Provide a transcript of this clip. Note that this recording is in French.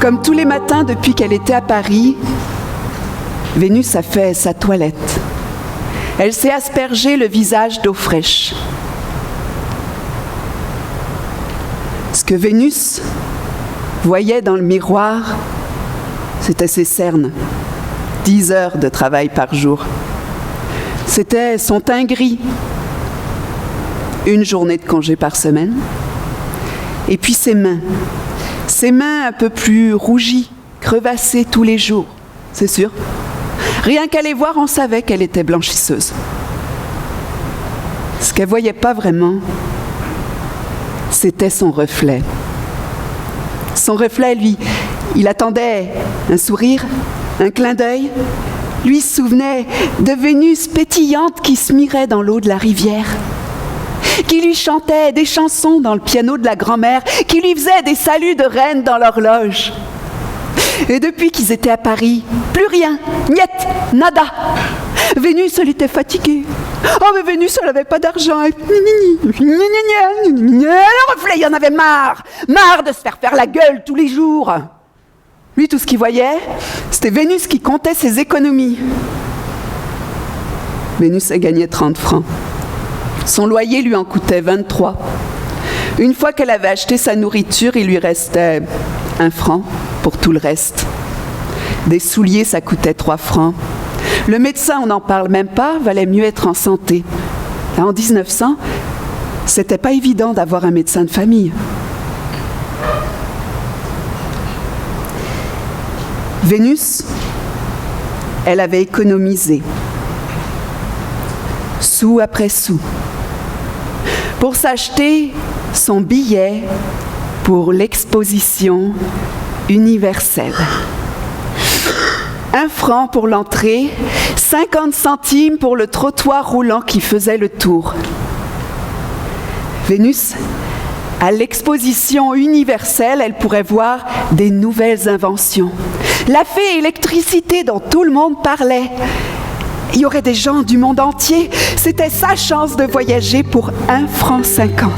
Comme tous les matins depuis qu'elle était à Paris, Vénus a fait sa toilette. Elle s'est aspergée le visage d'eau fraîche. Ce que Vénus voyait dans le miroir, c'était ses cernes. 10 heures de travail par jour. C'était son teint gris. Une journée de congé par semaine. Et puis ses mains un peu plus rougies, crevassées tous les jours, c'est sûr. Rien qu'à les voir, on savait qu'elle était blanchisseuse. Ce qu'elle ne voyait pas vraiment, c'était son reflet. Son reflet, lui, il attendait un sourire, un clin d'œil. Lui se souvenait de Vénus pétillante qui se mirait dans l'eau de la rivière, qui lui chantait des chansons dans le piano de la grand-mère, qui lui faisait des saluts de reine dans l'horloge. Et depuis qu'ils étaient à Paris, plus rien, niet, nada. Vénus, elle était fatiguée. Oh, mais Vénus, elle n'avait pas d'argent. Le reflet, il en avait marre de se faire la gueule tous les jours. Lui, tout ce qu'il voyait, c'était Vénus qui comptait ses économies. Vénus, elle gagnait 30 francs. Son loyer lui en coûtait 23. Une fois qu'elle avait acheté sa nourriture, il lui restait 1 franc pour tout le reste. Des souliers, ça coûtait 3 francs. Le médecin, on n'en parle même pas, valait mieux être en santé. Là, en 1900, c'était pas évident d'avoir un médecin de famille. Vénus, elle avait économisé, sou après sou, pour s'acheter son billet pour l'exposition universelle. 1 franc pour l'entrée, 50 centimes pour le trottoir roulant qui faisait le tour. Vénus, à l'exposition universelle, elle pourrait voir des nouvelles inventions. La fée électricité dont tout le monde parlait. Il y aurait des gens du monde entier. C'était sa chance de voyager pour 1 franc 50.